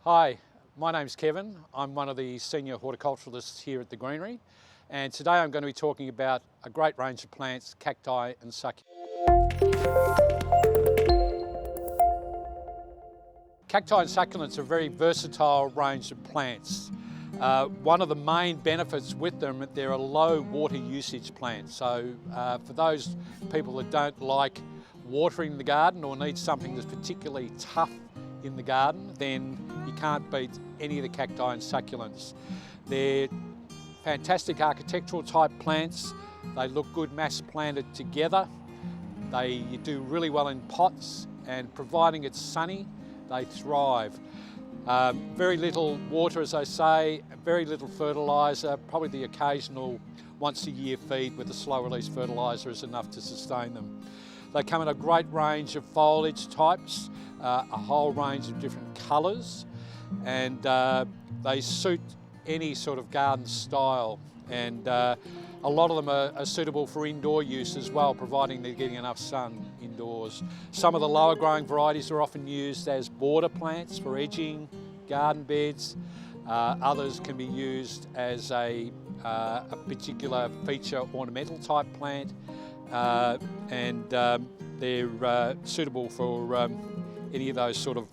Hi, my name's Kevin. I'm one of the senior horticulturalists here at the Greenery, and today I'm going to be talking about a great range of plants, cacti and succulents. Cacti and succulents are a very versatile range of plants. One of the main benefits with them, they're a low water usage plant. So for those people that don't like watering the garden or need something that's particularly tough in the garden, then you can't beat any of the cacti and succulents. They're fantastic architectural type plants. They look good mass planted together. They do really well in pots, and providing it's sunny, they thrive. Very little water, as I say, very little fertiliser, probably the occasional once a year feed with a slow release fertiliser is enough to sustain them. They come in a great range of foliage types, a whole range of different colours, and they suit any sort of garden style, and a lot of them are suitable for indoor use as well, providing they're getting enough sun indoors. Some of the lower growing varieties are often used as border plants for edging garden beds. Others can be used as a particular feature ornamental type plant, and they're suitable for any of those sort of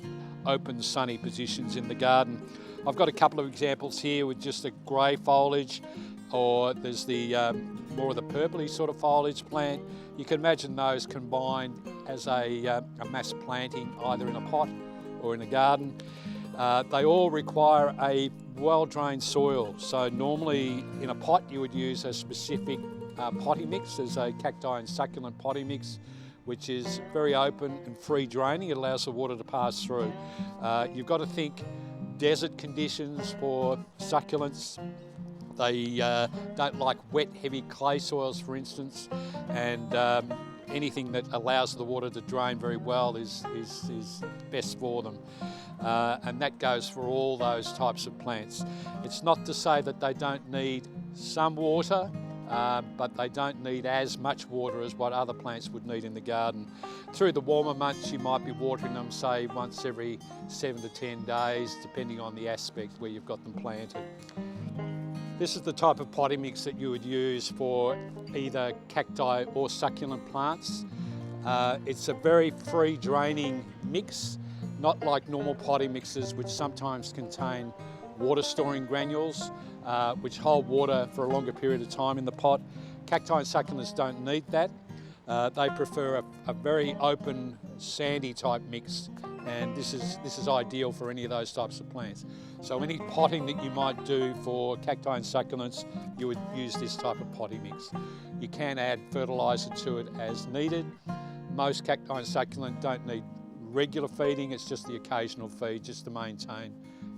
open sunny positions in the garden. I've got a couple of examples here with just a grey foliage, or there's the more of the purpley sort of foliage plant. You can imagine those combined as a mass planting either in a pot or in a garden. They all require a well-drained soil. So normally in a pot you would use a specific potting mix. There's a cacti and succulent potting mix, which is very open and free draining. It allows the water to pass through. You've got to think desert conditions for succulents. They don't like wet, heavy clay soils, for instance, and anything that allows the water to drain very well is best for them. And that goes for all those types of plants. It's not to say that they don't need some water, but they don't need as much water as what other plants would need in the garden. Through the warmer months you might be watering them, say, once every 7 to 10 days, depending on the aspect where you've got them planted. This is the type of potting mix that you would use for either cacti or succulent plants. It's a very free draining mix, not like normal potting mixes which sometimes contain water storing granules which hold water for a longer period of time in the pot. Cacti and succulents don't need that. They prefer a very open sandy type mix, and this is ideal for any of those types of plants. So any potting that you might do for cacti and succulents, you would use this type of potting mix. You can add fertiliser to it as needed. Most cacti and succulent don't need regular feeding, it's just the occasional feed just to maintain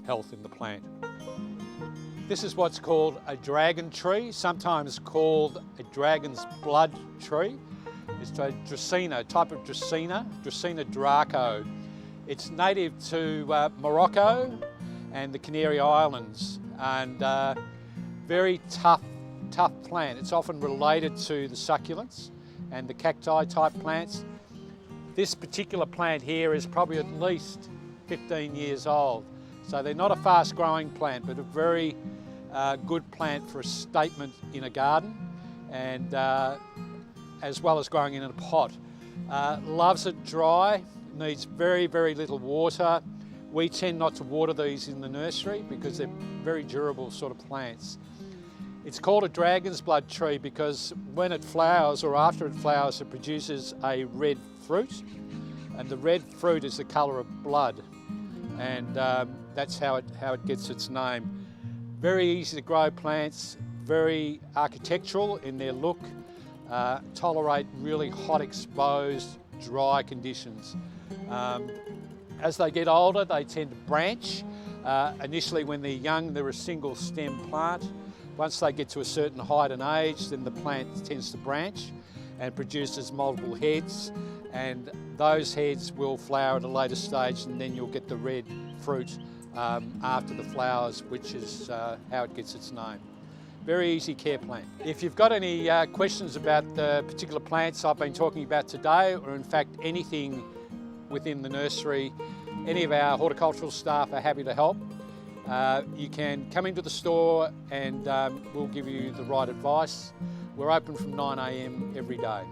health in the plant. This is what's called a dragon tree, sometimes called a dragon's blood tree. It's a Dracaena, type of Dracaena, Dracaena Draco. It's native to Morocco and the Canary Islands, and very tough plant. It's often related to the succulents and the cacti type plants. This particular plant here is probably at least 15 years old. So they're not a fast growing plant, but a very good plant for a statement in a garden, and as well as growing in a pot. Loves it dry, needs very, very little water. We tend not to water these in the nursery because they're very durable sort of plants. It's called a dragon's blood tree because when it flowers, or after it flowers, it produces a red fruit, and the red fruit is the colour of blood, and that's how it gets its name. Very easy to grow plants, very architectural in their look, tolerate really hot, exposed, dry conditions. As they get older, they tend to branch. Initially when they're young, they're a single stem plant. Once they get to a certain height and age, then the plant tends to branch and produces multiple heads, and those heads will flower at a later stage, and then you'll get the red fruit after the flowers, which is how it gets its name. Very easy care plant. If you've got any questions about the particular plants I've been talking about today, or in fact anything within the nursery, Any of our horticultural staff are happy to help. You can come into the store and we'll give you the right advice. We're open from 9 AM every day.